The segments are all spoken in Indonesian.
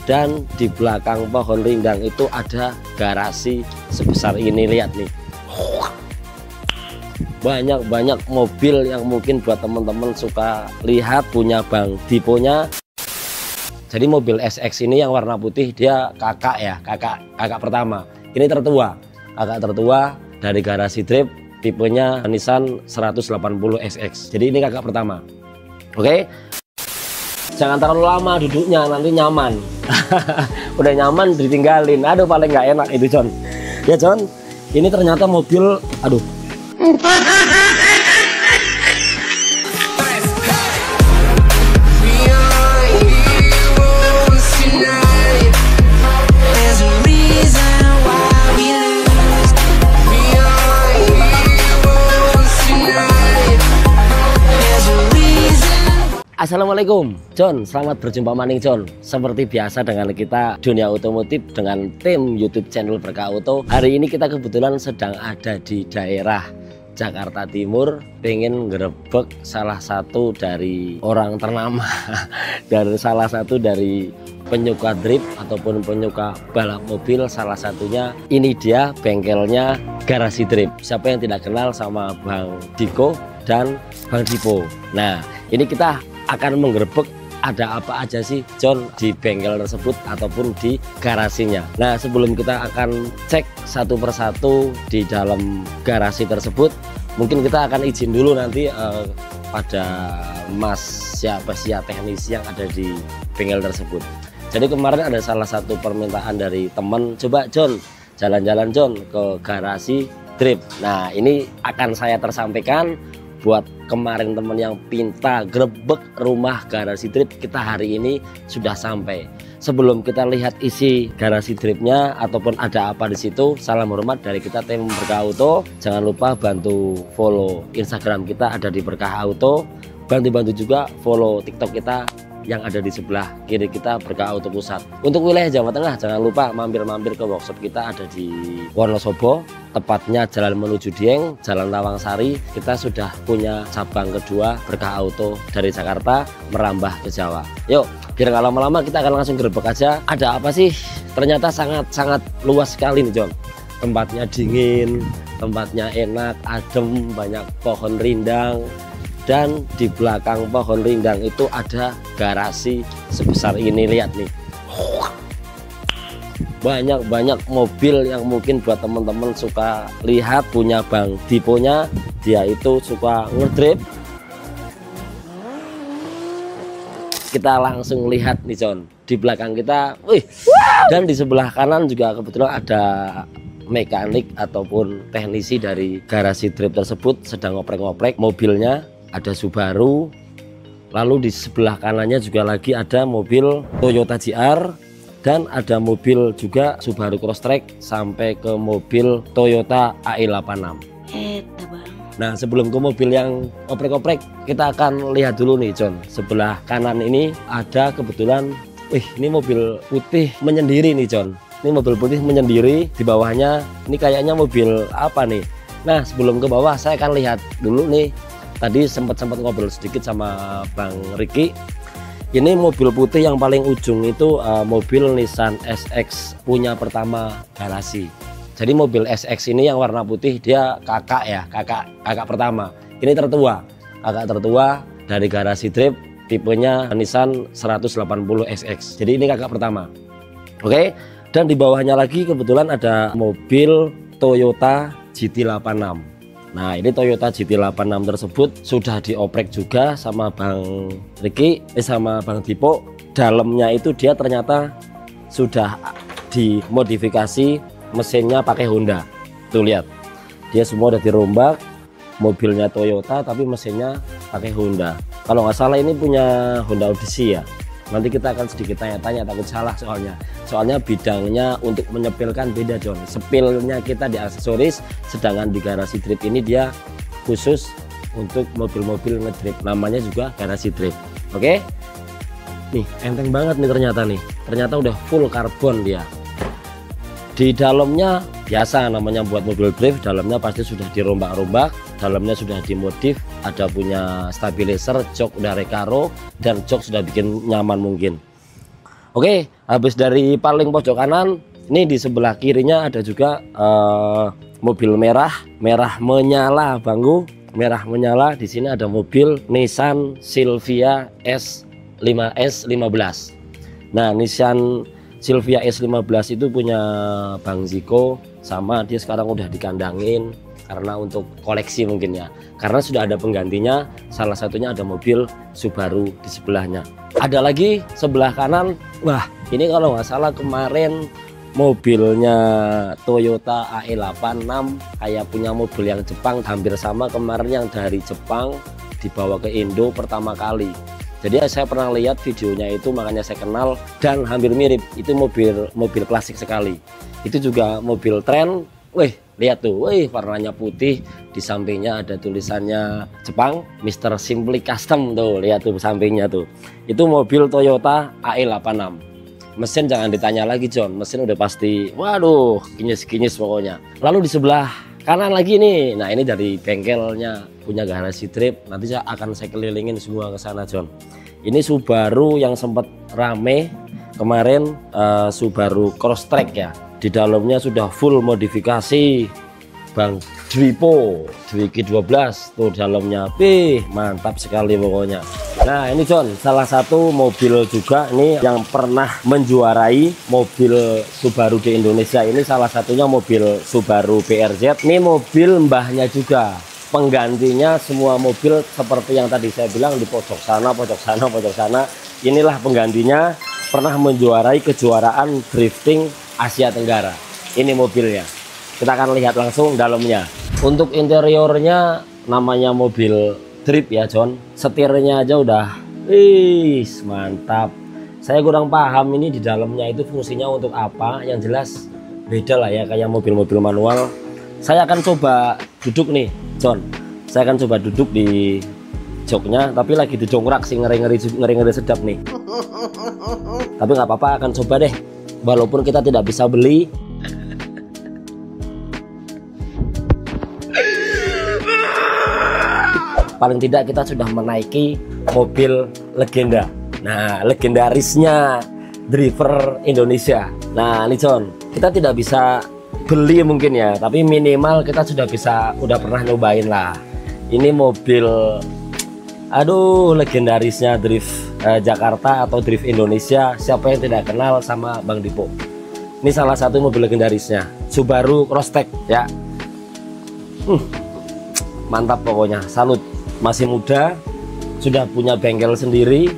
Dan di belakang pohon rindang itu ada garasi sebesar ini, lihat nih. Banyak mobil yang mungkin buat teman-teman suka lihat punya Bang Diponya. Jadi mobil SX ini yang warna putih dia kakak ya, kakak pertama. Ini tertua, kakak tertua dari garasi Drip, tipenya Nissan 180 SX. Jadi ini kakak pertama. Oke. Jangan terlalu lama duduknya, nanti nyaman. Udah nyaman ditinggalin, aduh paling nggak enak itu John. Ya John, ini ternyata mobil, aduh. Assalamualaikum John, selamat berjumpa maning John. Seperti biasa dengan kita dunia otomotif dengan tim YouTube channel Berkah Auto. Hari ini kita kebetulan sedang ada di daerah Jakarta Timur, pengen ngerebek salah satu dari orang ternama dari salah satu dari penyuka drip ataupun penyuka balap mobil. Salah satunya ini dia bengkelnya Garasi Drip. Siapa yang tidak kenal sama Bang Diko dan Bang Dipo. Nah, ini kita akan menggerebek ada apa aja sih John di bengkel tersebut ataupun di garasinya. Nah, sebelum kita akan cek satu persatu di dalam garasi tersebut, mungkin kita akan izin dulu nanti pada Mas siapa teknisi yang ada di bengkel tersebut. Jadi kemarin ada salah satu permintaan dari teman, coba John jalan-jalan John ke garasi Drip. Nah, ini akan saya tersampaikan buat kemarin teman yang pinta grebek rumah garasi Drip. Kita hari ini sudah sampai. Sebelum kita lihat isi garasi Dripnya ataupun ada apa di situ, salam hormat dari kita tim Berkah Auto. Jangan lupa bantu follow Instagram kita ada di Berkah Auto. Bantu juga follow TikTok kita yang ada di sebelah kiri kita, Berkah Auto Pusat. Untuk wilayah Jawa Tengah jangan lupa mampir-mampir ke workshop kita ada di Wonosobo, tepatnya jalan menuju Dieng, Jalan Lawang Sari. Kita sudah punya cabang kedua Berkah Auto dari Jakarta merambah ke Jawa. Yuk, biar nggak lama-lama kita akan langsung gerebek aja. Ada apa sih? Ternyata sangat luas sekali nih John. Tempatnya dingin, tempatnya enak, adem, banyak pohon rindang. Dan di belakang pohon rindang itu ada garasi sebesar ini, lihat nih. Banyak mobil yang mungkin buat teman-teman suka lihat punya Bang Diponya. Dia itu suka ngedrip. Kita langsung lihat nih John, di belakang kita, dan di sebelah kanan juga kebetulan ada mekanik ataupun teknisi dari garasi Drip tersebut sedang ngoprek-ngoprek mobilnya. Ada Subaru, lalu di sebelah kanannya juga lagi ada mobil Toyota GR, dan ada mobil juga Subaru Crosstrek sampai ke mobil Toyota AI86. Nah, sebelum ke mobil yang oprek-oprek, kita akan lihat dulu nih John. Sebelah kanan ini ada kebetulan, ini mobil putih menyendiri nih John. Ini mobil putih menyendiri, di bawahnya ini kayaknya mobil apa nih. Nah, sebelum ke bawah saya akan lihat dulu nih. Tadi sempat ngobrol sedikit sama Bang Riki. Ini mobil putih yang paling ujung itu mobil Nissan SX punya pertama garasi. Jadi mobil SX ini yang warna putih dia kakak ya, kakak pertama. Ini tertua, kakak tertua dari garasi Drip, tipenya Nissan 180 SX. Jadi ini kakak pertama. Oke. Dan di bawahnya lagi kebetulan ada mobil Toyota GT86. Nah, ini Toyota GT86 tersebut sudah dioprek juga sama Bang Riki, sama Bang Dipo. Dalamnya itu dia ternyata sudah dimodifikasi, mesinnya pakai Honda. Tuh lihat, dia semua udah dirombak, mobilnya Toyota tapi mesinnya pakai Honda. Kalau nggak salah ini punya Honda Odyssey ya. Nanti kita akan sedikit tanya-tanya, takut salah soalnya bidangnya untuk menyepilkan beda John. Sepilnya kita di aksesoris, sedangkan di garasi Drip ini dia khusus untuk mobil-mobil ngedrip, namanya juga garasi Drip. Oke, nih enteng banget nih ternyata udah full karbon dia. Di dalamnya biasa namanya buat mobil drift, dalamnya pasti sudah dirombak-rombak, dalamnya sudah dimodif, ada punya stabilizer, jok udah Recaro, dan jok sudah bikin nyaman mungkin. Oke, habis dari paling pojok kanan, ini di sebelah kirinya ada juga mobil merah menyala, Bangku. Merah menyala. Di sini ada mobil Nissan Silvia S15. Nah, Nissan Silvia S15 itu punya Bang Ziko, sama dia sekarang udah dikandangin karena untuk koleksi mungkin ya. Karena sudah ada penggantinya, salah satunya ada mobil Subaru di sebelahnya. Ada lagi sebelah kanan, wah ini kalau nggak salah kemarin mobilnya Toyota AE86, kayak punya mobil yang Jepang, hampir sama kemarin yang dari Jepang dibawa ke Indo pertama kali. Jadi saya pernah lihat videonya itu, makanya saya kenal dan hampir mirip. Itu mobil klasik sekali. Itu juga mobil tren. Wih, lihat tuh, wih warnanya putih, di sampingnya ada tulisannya Jepang, Mr. Simply Custom tuh, lihat tuh sampingnya tuh. Itu mobil Toyota AE86. Mesin jangan ditanya lagi John, mesin udah pasti, waduh, kinyis-kinyis pokoknya. Lalu di sebelah kanan lagi nih, nah ini dari bengkelnya punya Garasi Trip, nanti akan saya kelilingin semua ke sana John. Ini Subaru yang sempat rame kemarin, Subaru Crosstrek ya. Di dalamnya sudah full modifikasi Bang Dwipo, Dwiki 12 tuh dalamnya, mantap sekali pokoknya. Nah ini John, salah satu mobil juga ini yang pernah menjuarai mobil Subaru di Indonesia. Ini salah satunya mobil Subaru BRZ. Ini mobil mbahnya juga, penggantinya semua mobil seperti yang tadi saya bilang di pojok sana, pojok sana, pojok sana. Inilah penggantinya, pernah menjuarai kejuaraan drifting Asia Tenggara. Ini mobilnya, kita akan lihat langsung dalamnya. Untuk interiornya namanya mobil Trip ya John, setirnya aja udah mantap. Saya kurang paham ini di dalamnya itu fungsinya untuk apa, yang jelas beda lah ya kayak mobil-mobil manual. Saya akan coba duduk nih John, saya akan coba duduk di joknya, tapi lagi didongkrak sih, ngeri-ngeri sedap nih. Tapi nggak apa-apa, akan coba deh walaupun kita tidak bisa beli. Paling tidak kita sudah menaiki mobil legenda. Nah, legendarisnya driver Indonesia. Nah, ini John, kita tidak bisa beli mungkin ya, tapi minimal kita udah pernah nyobain lah. Ini mobil, aduh, legendarisnya drift Jakarta atau drift Indonesia. Siapa yang tidak kenal sama Bang Dipo? Ini salah satu mobil legendarisnya, Subaru Crosstrek ya. Mantap pokoknya, salut. Masih muda, sudah punya bengkel sendiri,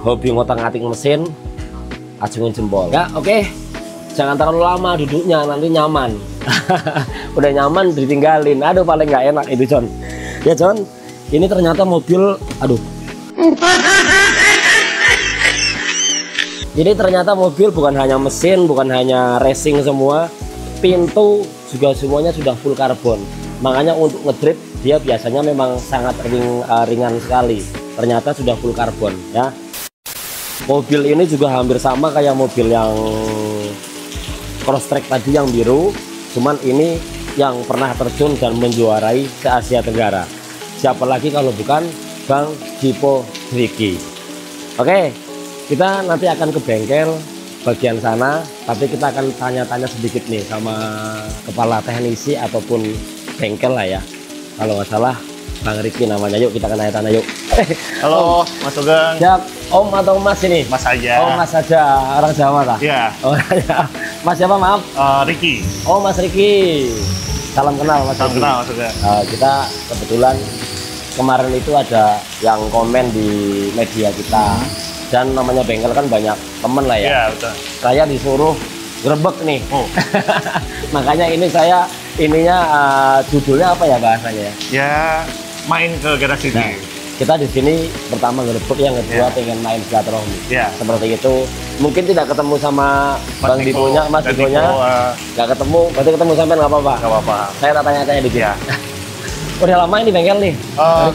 hobi ngotak-ngatik mesin, acungin jempol ya. Oke, jangan terlalu lama duduknya, nanti nyaman. Udah nyaman ditinggalin, aduh paling nggak enak itu John ya. John, ini ternyata mobil, aduh, jadi ternyata mobil bukan hanya mesin, bukan hanya racing semua, pintu juga semuanya sudah full karbon. Makanya untuk ngedrift dia biasanya memang sangat ringan sekali. Ternyata sudah full karbon ya. Mobil ini juga hampir sama kayak mobil yang Crosstrek tadi yang biru, cuman ini yang pernah terjun dan menjuarai se Asia Tenggara. Siapa lagi kalau bukan Bang Dipo Dwiki. Oke, kita nanti akan ke bengkel bagian sana, tapi kita akan tanya-tanya sedikit nih sama kepala teknisi ataupun bengkel lah ya. Kalau nggak salah Bang Riki namanya, yuk kita akan tanya-tanya yuk. Halo Mas Sugeng. Siap, Om atau Mas ini? Mas aja. Oh Mas aja, orang Jawa lah. Iya. Oh ya. Mas siapa maaf? Riki. Oh Mas Riki. Salam kenal Mas. Salam kenal Mas Sugeng. Kita kebetulan kemarin itu ada yang komen di media kita, dan namanya bengkel kan banyak temen lah ya. Iya betul. Saya disuruh grebek nih. Oh. Makanya ini saya judulnya apa ya bahasanya ya? Ya main ke Garasi Nah, kita di sini pertama grebek, yang kedua pengen main silaturahmi. Seperti itu. Mungkin tidak ketemu sama Bang Diponya, Mas Dikonya, nggak ketemu. Berarti ketemu sampai nggak apa-apa. Nggak apa-apa. Saya tanya-tanya dikit. Udah lama ini bengkel nih?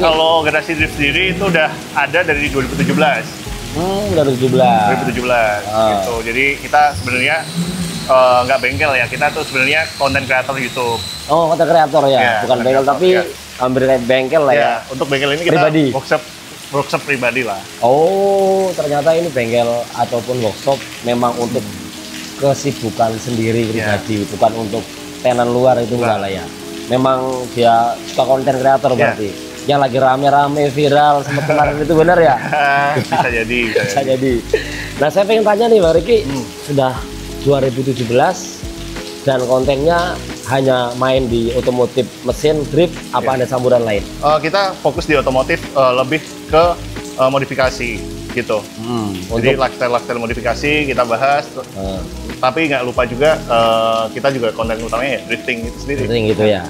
Kalau Garasi Drift sendiri itu udah ada dari 2017. Udah 2017. 2017 gitu. Jadi kita sebenarnya nggak bengkel ya, kita tuh sebenarnya konten kreator YouTube. Oh, konten kreator ya, bukan bengkel tapi hampir kayak bengkel lah ya. Untuk bengkel ini kita pribadi. workshop workshop pribadi lah. Oh, ternyata ini bengkel ataupun workshop memang untuk kesibukan sendiri pribadi, bukan untuk tenan luar itu enggak lah ya. Memang dia suka konten kreator berarti. Yang lagi rame-rame viral sempat kemarin itu benar ya? Bisa jadi. Bisa jadi. Nah, saya pengen tanya nih Bang Riki, sudah 2017 dan kontennya hanya main di otomotif mesin drift, apa ada samburan lain? Kita fokus di otomotif, lebih ke modifikasi gitu. Jadi lifestyle modifikasi kita bahas, tapi nggak lupa juga kita juga konten utamanya ya drifting itu sendiri. Drifting gitu ya.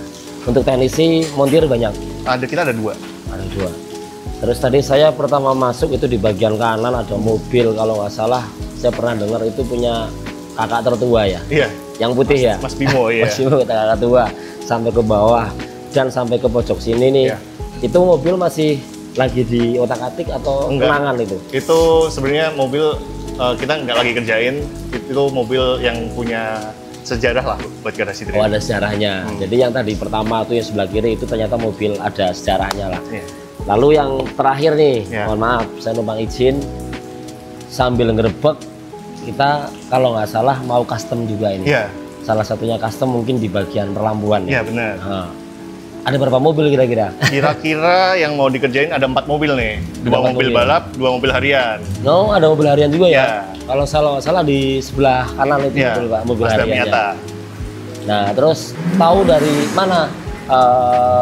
Untuk teknisi montir banyak? Kita ada 2. Ada 2. Terus tadi saya pertama masuk itu di bagian kanan ada mobil, kalau nggak salah saya pernah dengar itu punya kakak tertua ya? Iya. Yang putih ya? Mas Bimo ya. Mas Bimo kakak tua sampai ke bawah dan sampai ke pojok sini nih. Itu mobil masih lagi di otak-atik atau kenangan itu? Itu sebenarnya mobil kita nggak lagi kerjain, itu mobil yang punya sejarah lah buat garasi drift. Oh, ada sejarahnya. Jadi yang tadi pertama tuh yang sebelah kiri itu ternyata mobil ada sejarahnya lah. Lalu yang terakhir nih, mohon maaf saya numpang izin sambil ngerebek, kita kalau nggak salah mau custom juga ini. Salah satunya custom mungkin di bagian perlampuan. Iya benar. Ada berapa mobil kira-kira? Kira-kira yang mau dikerjain ada 4 mobil nih. 2 mobil balap, 2 mobil harian. No, ada mobil harian juga ya? Kalau salah di sebelah kanan itu mobil hariannya. Nah, terus tahu dari mana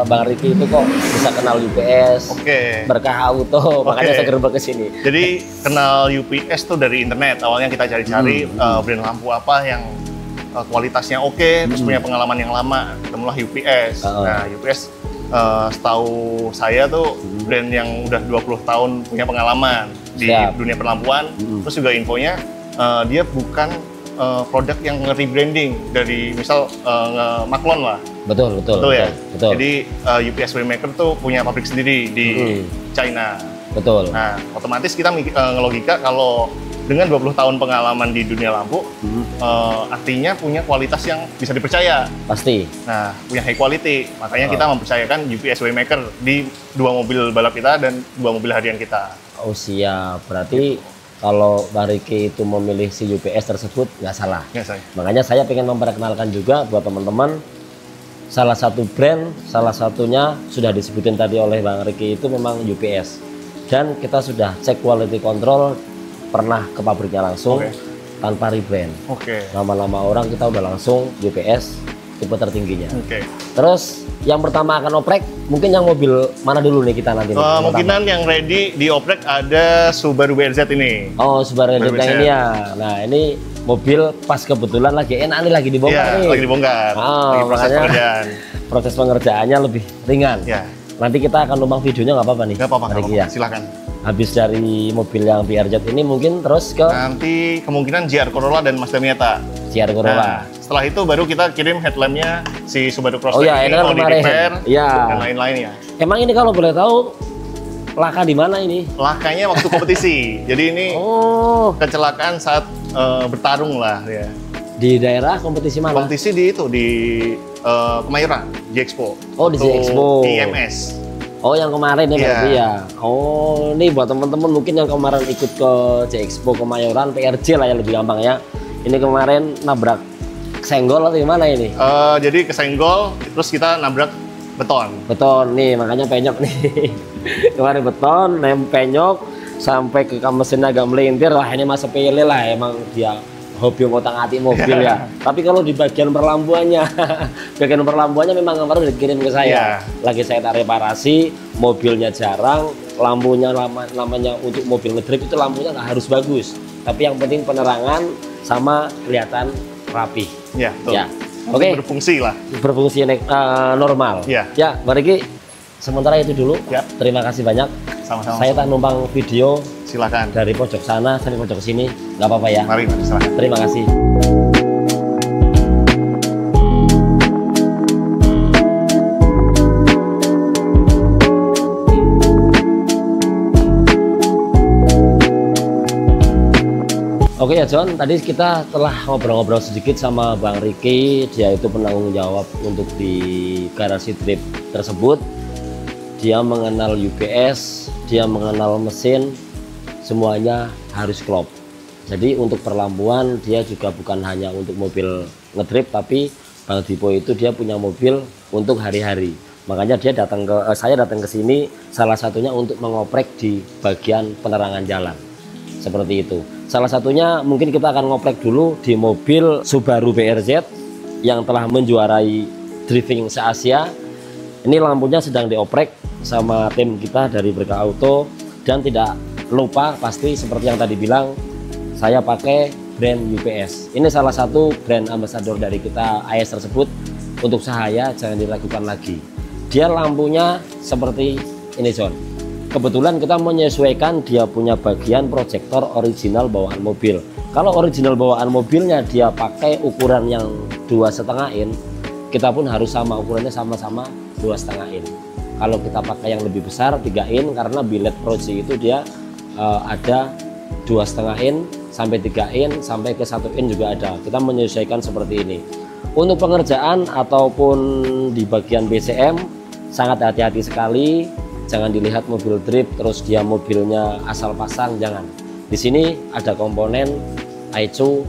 Bang Riki itu kok bisa kenal UPS, Berkah Auto, makanya saya gerbek ke sini. Jadi kenal UPS tuh dari internet. Awalnya kita cari-cari brand lampu apa yang kualitasnya terus punya pengalaman yang lama, ketemulah UPS. Nah, UPS setahu saya tuh brand yang udah 20 tahun punya pengalaman di dunia perlampuan. Terus juga infonya dia bukan produk yang nge-rebranding dari misal Maklon lah. Betul ya. Jadi UPS Waymaker tuh punya pabrik sendiri di China. Betul. Nah, otomatis kita ngelogika kalau dengan 20 tahun pengalaman di dunia lampu, artinya punya kualitas yang bisa dipercaya. Pasti. Nah, punya high quality. Makanya kita mempercayakan UPS Waymaker di 2 mobil balap kita dan 2 mobil harian kita. Oh siap. Berarti kalau Bang Riki itu memilih si UPS tersebut nggak salah. Makanya saya pengen memperkenalkan juga buat teman-teman. Salah satu brand, salah satunya sudah disebutin tadi oleh Bang Riki itu memang UPS. Dan kita sudah cek quality control, pernah ke pabriknya langsung tanpa rebrand. Lama-lama orang kita udah langsung UPS tipe tertingginya. Terus yang pertama akan oprek, mungkin yang mobil mana dulu nih kita nanti? Mungkinan yang ready dioprek ada Subaru BRZ ini. Oh, Subaru BRZ yang ini ya. Nah, ini mobil pas kebetulan lagi enak nih, lagi dibongkar nih. Lagi dibongkar. Lagi proses pengerjaan. Proses pengerjaannya lebih ringan. Nanti kita akan numpang videonya nggak apa-apa nih? Nggak apa-apa, silakan. Habis dari mobil yang BRZ ini mungkin terus ke? Nanti kemungkinan GR Corolla dan Mazda Miata. GR Corolla. Setelah itu baru kita kirim headlampnya si Subaru Crosstrek ini mau di-repair dan lain-lainnya. Emang ini kalau boleh tahu laka di mana ini? Lakanya waktu kompetisi. Jadi ini kecelakaan saat bertarung lah ya. Di daerah kompetisi mana? Kompetisi di Kemayoran, J-Expo. Oh, di J-Expo. IMS. Oh, yang kemarin ya berarti ya. Oh, ini buat teman-teman mungkin yang kemarin ikut ke J-Expo Kemayoran, PRJ lah yang lebih gampang ya. Ini kemarin nabrak senggol atau gimana ini? Jadi kesenggol, terus kita nabrak beton. Beton nih, makanya penyok nih. Kemarin beton, penyok sampai ke mesinnya agak melintir. Wah, ini masa sepele lah, emang dia hobi ngotak-ngatik mobil ya. Tapi kalau di bagian perlampuannya, memang kemarin dikirim ke saya. Lagi saya tarik reparasi, mobilnya jarang, lampunya namanya untuk mobil ngedrift itu lampunya nggak harus bagus. Tapi yang penting penerangan sama kelihatan rapi. Oke. Berfungsi lah. Berfungsi normal. Ya, Bang Riki, sementara itu dulu. Terima kasih banyak. Sama-sama. Saya tak numpang video. Silakan. Dari pojok sana sampai pojok sini, nggak apa-apa ya. Mari, silakan. Terima kasih. Oke ya John, tadi kita telah ngobrol-ngobrol sedikit sama Bang Riki. Dia itu penanggung jawab untuk di garasi drift tersebut. Dia mengenal UPS dia mengenal mesin, semuanya harus klop. Jadi untuk perlampuan dia juga bukan hanya untuk mobil ngedrip, tapi Bang Dipo itu dia punya mobil untuk hari-hari. Makanya dia datang ke saya datang ke sini salah satunya untuk mengoprek di bagian penerangan jalan. Seperti itu. Salah satunya mungkin kita akan ngoprek dulu di mobil Subaru BRZ yang telah menjuarai drifting se-Asia. Ini lampunya sedang dioprek sama tim kita dari Berkah Auto, dan tidak lupa pasti seperti yang tadi bilang, saya pakai brand UPS. Ini salah satu brand ambassador dari kita AS tersebut. Untuk Cahaya jangan diragukan lagi. Dia lampunya seperti ini John. Kebetulan kita menyesuaikan dia punya bagian proyektor original bawaan mobil. Kalau original bawaan mobilnya dia pakai ukuran yang 2,5 in, kita pun harus sama ukurannya, sama-sama 2,5 in. Kalau kita pakai yang lebih besar 3 in, karena billet proji itu dia ada 2,5 in sampai 3 in sampai ke 1 in juga ada. Kita menyesuaikan seperti ini. Untuk pengerjaan ataupun di bagian BCM sangat hati-hati sekali. Jangan dilihat mobil drip terus dia mobilnya asal pasang, jangan. Di sini ada komponen ICU,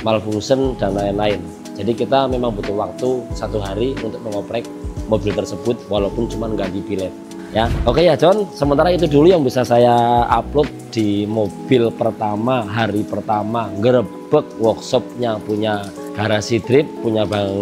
malfunction dan lain-lain. Jadi kita memang butuh waktu 1 hari untuk mengoprek mobil tersebut walaupun cuma ganti billet. Ya, oke ya John. Sementara itu dulu yang bisa saya upload di mobil pertama, hari pertama ngerebek workshopnya punya Garasi Drip, punya Bang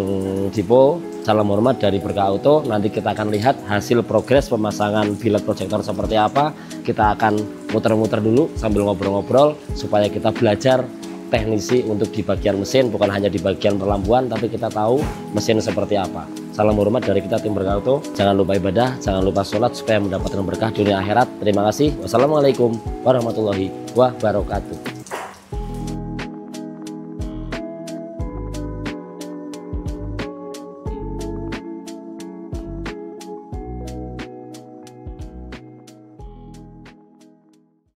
Dipo. Salam hormat dari Berkah Auto. Nanti kita akan lihat hasil progres pemasangan billet proyektor seperti apa. Kita akan muter-muter dulu sambil ngobrol-ngobrol supaya kita belajar teknisi untuk di bagian mesin, bukan hanya di bagian perlampuan, tapi kita tahu mesin seperti apa. Salam hormat dari kita tim Berkah Auto. Jangan lupa ibadah, jangan lupa sholat supaya mendapatkan berkah dunia akhirat. Terima kasih. Wassalamualaikum warahmatullahi wabarakatuh.